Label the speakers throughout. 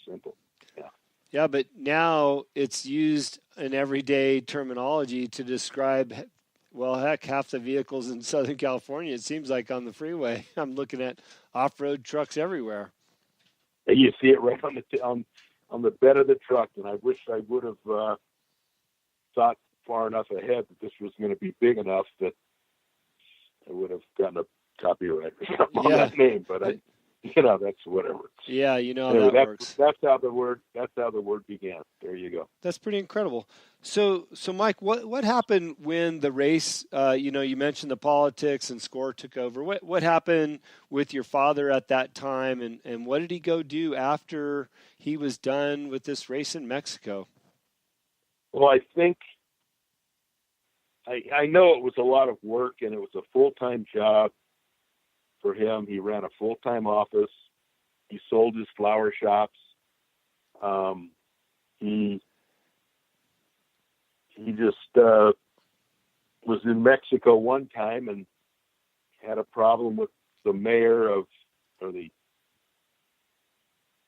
Speaker 1: simple. Yeah.
Speaker 2: Yeah, but now it's used in everyday terminology to describe, well, heck, half the vehicles in Southern California, it seems like, on the freeway. I'm looking at off-road trucks everywhere.
Speaker 1: You see it right on the bed of the truck, and I wish I would have thought far enough ahead that this was going to be big enough that I would have gotten a copyright or something on that name. But that's whatever.
Speaker 2: Yeah, how
Speaker 1: anyway,
Speaker 2: that works.
Speaker 1: That's how the word began. There you go.
Speaker 2: That's pretty incredible. So Mike, what happened when the race? You mentioned the politics and SCORE took over. What happened with your father at that time, and what did he go do after he was done with this race in Mexico?
Speaker 1: Well, I think I know it was a lot of work, and it was a full-time job for him. He ran a full-time office. He sold his flower shops. He just was in Mexico one time and had a problem with the mayor of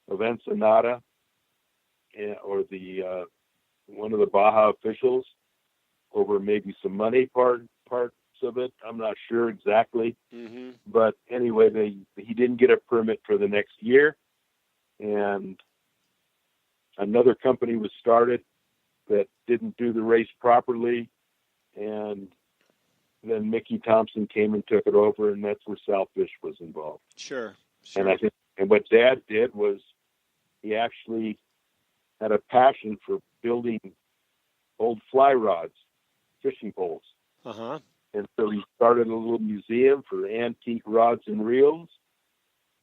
Speaker 1: Ensenada, or the one of the Baja officials, over maybe some money parts of it. I'm not sure exactly.
Speaker 2: Mm-hmm.
Speaker 1: But anyway, he didn't get a permit for the next year, and another company was started that didn't do the race properly, and then Mickey Thompson came and took it over, and that's where Sal Fish was involved.
Speaker 2: Sure.
Speaker 1: And what Dad did was he actually had a passion for building old fly rods, fishing poles.
Speaker 2: Uh-huh.
Speaker 1: And so he started a little museum for antique rods and reels.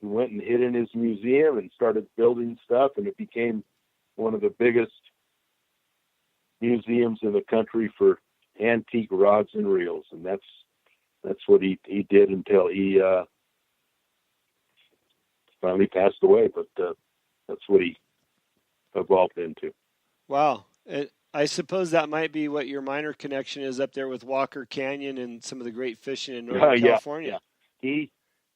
Speaker 1: He went and hid in his museum and started building stuff, and it became one of the biggest museums in the country for antique rods and reels. And that's what he did until he finally passed away. But that's what he evolved into.
Speaker 2: Wow. I suppose that might be what your minor connection is up there with Walker Canyon and some of the great fishing in Northern California.
Speaker 1: Yeah.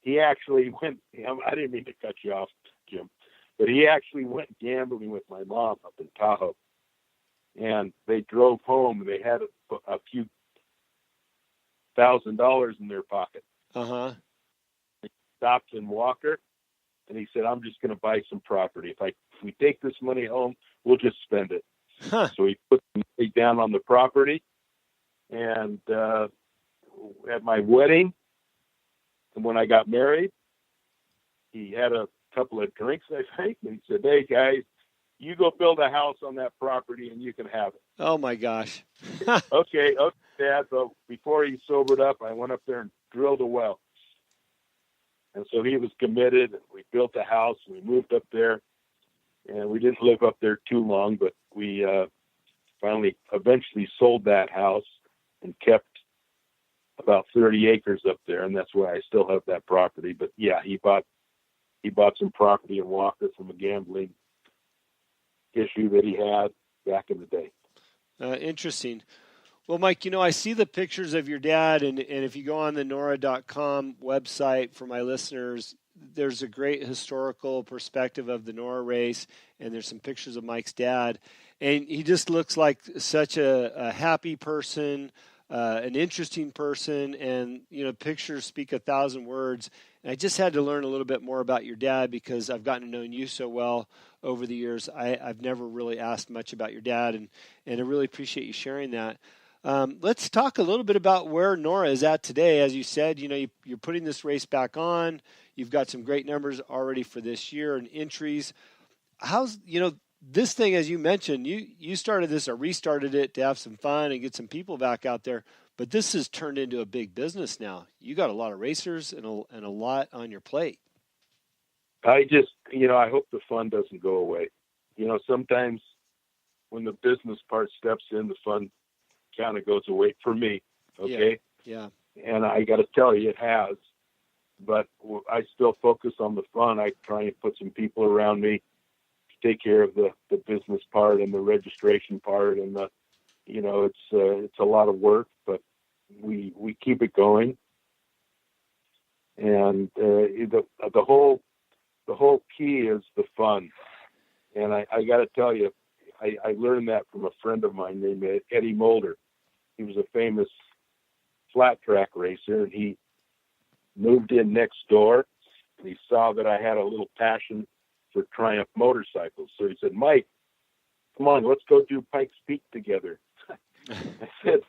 Speaker 1: He actually went, I didn't mean to cut you off, Jim, but he actually went gambling with my mom up in Tahoe. And they drove home, and they had a few $1,000 in their pocket.
Speaker 2: Uh-huh.
Speaker 1: He stopped in Walker, and he said, I'm just going to buy some property. If we take this money home, we'll just spend it.
Speaker 2: Huh.
Speaker 1: So he put the money down on the property, and at my wedding, and when I got married, he had a couple of drinks, I think, and he said, hey, guys, you go build a house on that property, and you can have it.
Speaker 2: Oh, my gosh.
Speaker 1: Okay, Dad. So before he sobered up, I went up there and drilled a well. And so he was committed, and we built a house, and we moved up there. And we didn't live up there too long, but we eventually sold that house and kept about 30 acres up there, and that's why I still have that property. But yeah, he bought some property in Walker from a gambling issue that he had back in the day.
Speaker 2: Interesting. Well, Mike, I see the pictures of your dad, and if you go on the NORRA.com website for my listeners, there's a great historical perspective of the NORRA race, and there's some pictures of Mike's dad. And he just looks like such a happy person, an interesting person, and, pictures speak 1,000 words. And I just had to learn a little bit more about your dad because I've gotten to know you so well over the years. I've never really asked much about your dad, and I really appreciate you sharing that. Let's talk a little bit about where NORRA is at today. As you said, you're putting this race back on. You've got some great numbers already for this year and entries. How's, this thing, as you mentioned, you started this or restarted it to have some fun and get some people back out there, but this has turned into a big business now. You got a lot of racers and a lot on your plate.
Speaker 1: I just, I hope the fun doesn't go away. Sometimes when the business part steps in, the fun kind of goes away for me. Okay.
Speaker 2: Yeah.
Speaker 1: And I got to tell you, it has, but I still focus on the fun. I try and put some people around me to take care of the business part and the registration part. And it's a lot of work, but we keep it going. And the whole key is the fun. And I got to tell you, I learned that from a friend of mine named Eddie Mulder. He was a famous flat track racer, and he moved in next door, and he saw that I had a little passion for Triumph motorcycles. So he said, Mike, come on, let's go do Pikes Peak together. I said,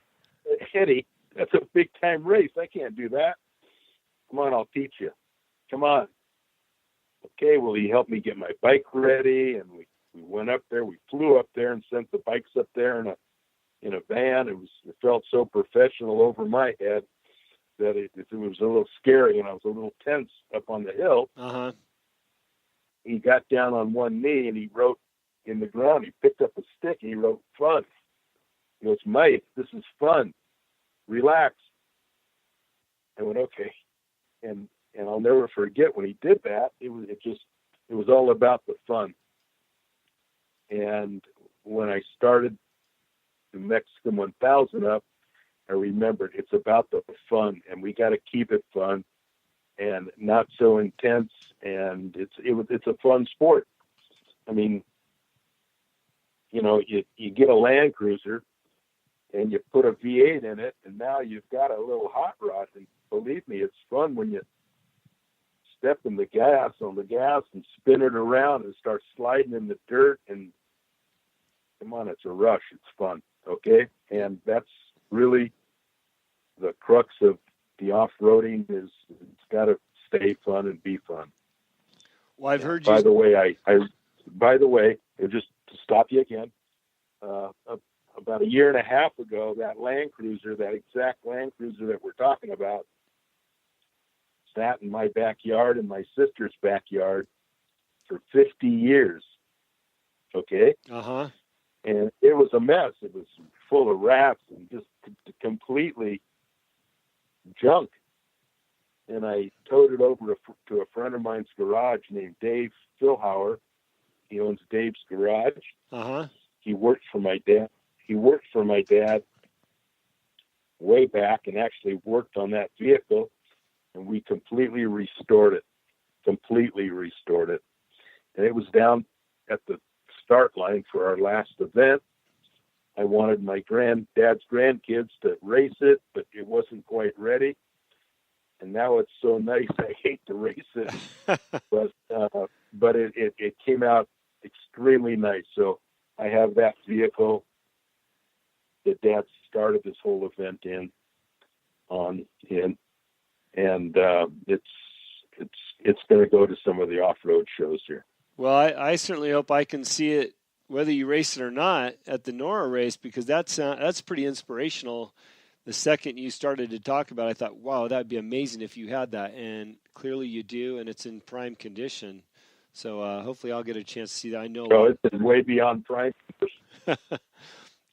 Speaker 1: Eddie, that's a big time race. I can't do that. Come on, I'll teach you. Come on. Okay, well, he helped me get my bike ready, and we went up there. We flew up there and sent the bikes up there in a van. It felt so professional over my head that it was a little scary, and I was a little tense up on the hill.
Speaker 2: Uh-huh.
Speaker 1: He got down on one knee, and he wrote in the ground. He picked up a stick, and he wrote, fun. He goes, Mike, this is fun. Relax. I went, okay. And I'll never forget when he did that. It was all about the fun. And when I started the Mexican 1000 up, I remembered it's about the fun, and we got to keep it fun and not so intense. And it's a fun sport. I mean, you get a Land Cruiser and you put a V8 in it, and now you've got a little hot rod. And believe me, it's fun when you step on the gas and spin it around and start sliding in the dirt. And come on, it's a rush. It's fun. Okay. And that's really the crux of the off-roading is it's got to stay fun and be fun.
Speaker 2: Well, I've heard you.
Speaker 1: By the way, just to stop you again, about a year and a half ago, that exact Land Cruiser that we're talking about, sat in my backyard and my sister's backyard for 50 years. Okay.
Speaker 2: Uh-huh.
Speaker 1: And it was a mess. It was full of rats and just completely junk. And I towed it over to a friend of mine's garage named Dave Philhauer. He owns Dave's Garage.
Speaker 2: Uh-huh.
Speaker 1: He worked for my dad way back and actually worked on that vehicle. And we completely restored it. And it was down at the start line for our last event. I wanted my dad's grandkids to race it, but it wasn't quite ready. And now it's so nice. I hate to race it, but it came out extremely nice. So I have that vehicle that Dad started this whole event in, and it's going to go to some of the off-road shows here.
Speaker 2: Well, I certainly hope I can see it, whether you race it or not, at the NORRA race, because that's pretty inspirational. The second you started to talk about it, I thought, wow, that would be amazing if you had that. And clearly you do, and it's in prime condition. So hopefully I'll get a chance to see that. I know.
Speaker 1: Oh, it's way beyond prime condition.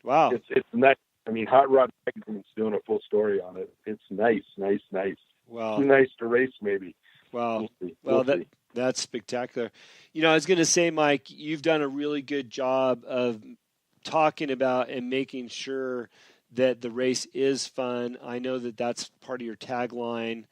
Speaker 2: Wow.
Speaker 1: It's nice. I mean, Hot Rod Magazine's doing a full story on it. It's nice.
Speaker 2: Wow.
Speaker 1: Too nice to race, maybe.
Speaker 2: Wow. Well, that's spectacular. I was going to say, Mike, you've done a really good job of talking about and making sure that the race is fun. I know that that's part of your tagline,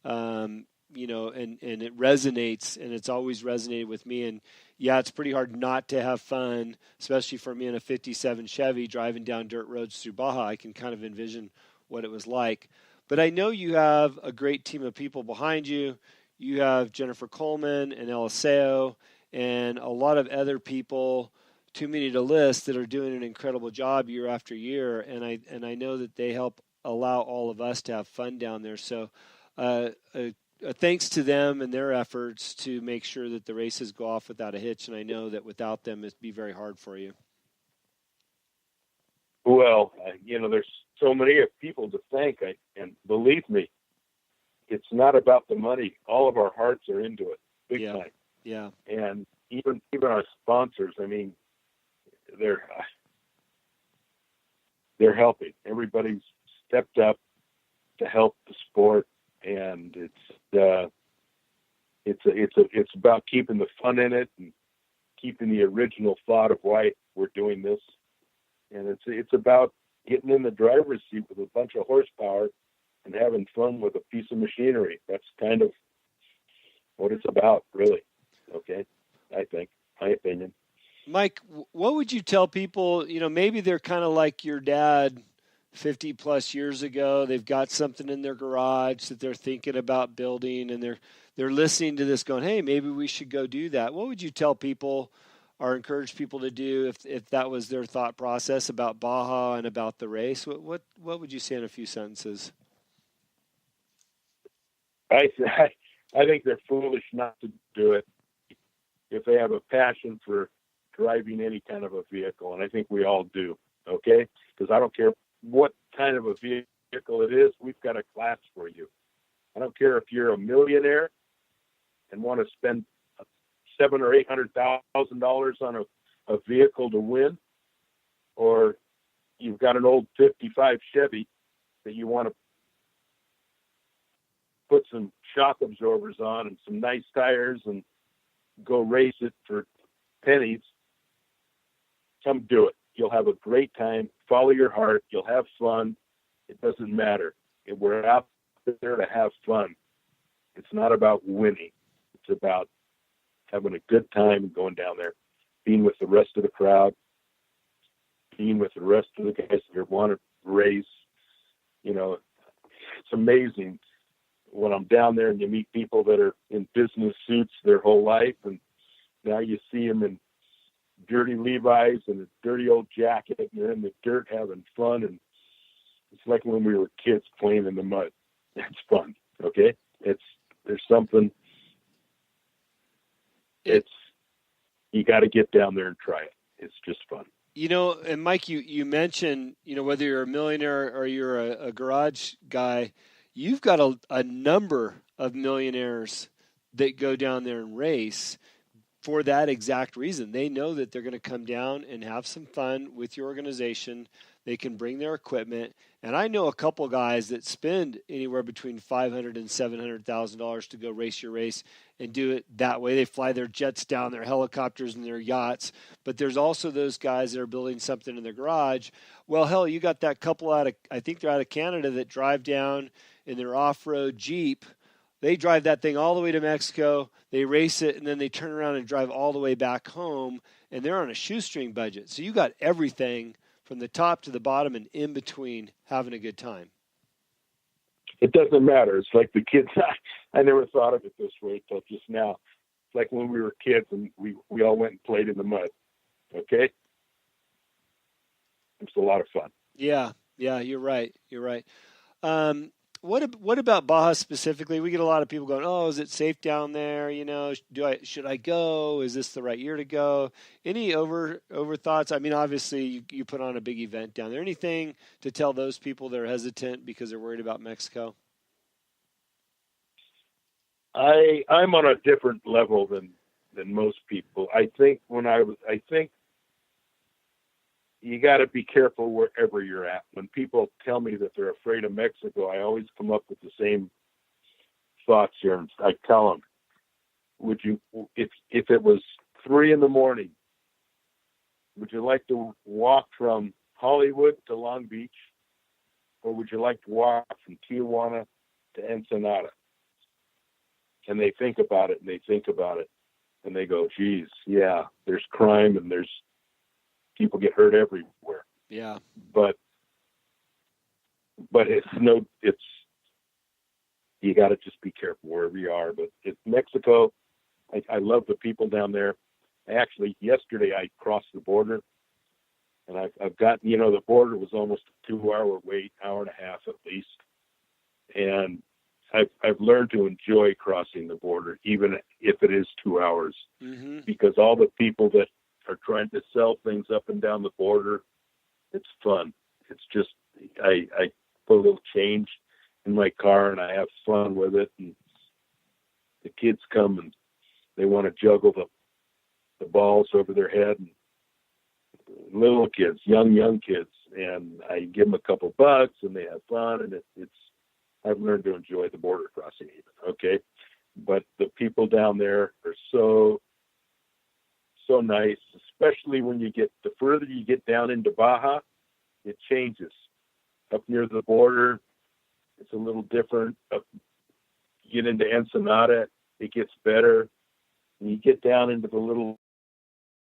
Speaker 2: and it resonates, and it's always resonated with me. And yeah, it's pretty hard not to have fun, especially for me in a 57 Chevy driving down dirt roads through Baja. I can kind of envision what it was like. But I know you have a great team of people behind you. You have Jennifer Coleman and Eliseo and a lot of other people, too many to list, that are doing an incredible job year after year. And I know that they help allow all of us to have fun down there. So thanks to them and their efforts to make sure that the races go off without a hitch. And I know that without them, it'd be very hard for you.
Speaker 1: Well, there's so many people to thank, and believe me, it's not about the money. All of our hearts are into it, big time.
Speaker 2: Yeah.
Speaker 1: And even our sponsors, I mean, they're helping. Everybody's stepped up to help the sport, and it's about keeping the fun in it and keeping the original thought of why we're doing this. And it's about getting in the driver's seat with a bunch of horsepower and having fun with a piece of machinery. That's kind of what it's about, really. Okay, I think, my opinion.
Speaker 2: Mike, what would you tell people? Maybe they're kind of like your dad 50 plus years ago. They've got something in their garage that they're thinking about building, and they're listening to this going, hey, maybe we should go do that. What would you tell people or encourage people to do if that was their thought process about Baja and about the race? What would you say in a few sentences?
Speaker 1: I think they're foolish not to do it if they have a passion for driving any kind of a vehicle, and I think we all do, okay? Because I don't care what kind of a vehicle it is, we've got a class for you. I don't care if you're a millionaire and want to spend $700,000 or $800,000 on a vehicle to win, or you've got an old '55 Chevy that you want to put some shock absorbers on and some nice tires and go race it for pennies. Come do it. You'll have a great time. Follow your heart. You'll have fun. It doesn't matter. We're out there to have fun. It's not about winning. It's about having a good time and going down there, being with the rest of the crowd, being with the rest of the guys that want to race. It's amazing when I'm down there and you meet people that are in business suits their whole life, and now you see them in dirty Levi's and a dirty old jacket, and they're in the dirt having fun, and it's like when we were kids playing in the mud. It's fun, okay? There's something. You got to get down there and try it. It's just fun.
Speaker 2: And Mike, you mentioned, whether you're a millionaire or you're a garage guy, you've got a number of millionaires that go down there and race for that exact reason. They know that they're going to come down and have some fun with your organization. They can bring their equipment. And I know a couple guys that spend anywhere between $500,000 and $700,000 to go race your race and do it that way. They fly their jets down, their helicopters and their yachts. But there's also those guys that are building something in their garage. Well, hell, you got that couple I think they're out of Canada, that drive down in their off-road Jeep. They drive that thing all the way to Mexico, they race it, and then they turn around and drive all the way back home, and they're on a shoestring budget. So you got everything from the top to the bottom and in between, having a good time.
Speaker 1: It doesn't matter. It's like the kids. I never thought of it this way until just now. It's like when we were kids and we all went and played in the mud. Okay? It's a lot of fun.
Speaker 2: Yeah, you're right. What about Baja specifically? We get a lot of people going, "Oh, is it safe down there? Should I go? Is this the right year to go?" Any over thoughts? I mean, obviously you put on a big event down there. Anything to tell those people that are hesitant because they're worried about Mexico?
Speaker 1: I'm on a different level than most people. I think you got to be careful wherever you're at. When people tell me that they're afraid of Mexico, I always come up with the same thoughts here. And I tell them, if it was 3 a.m, would you like to walk from Hollywood to Long Beach, or would you like to walk from Tijuana to Ensenada? And they think about it, and they go, geez, yeah, there's crime and there's people get hurt everywhere.
Speaker 2: Yeah.
Speaker 1: But it's you got to just be careful wherever you are. But it's Mexico. I love the people down there. Actually, yesterday I crossed the border, and I've gotten, the border was almost a 2-hour wait, hour and a half at least. And I've learned to enjoy crossing the border, even if it is 2 hours, because all the people that are trying to sell things up and down the border, it's fun. It's just, I put a little change in my car and I have fun with it. And the kids come and they want to juggle the balls over their head, and little kids, young kids, and I give them a couple bucks and they have fun. And I've learned to enjoy the border crossing even. Okay. But the people down there are so nice, especially when the further you get down into Baja, it changes. Up near the border, it's a little different. You get into Ensenada, it gets better. And you get down into the little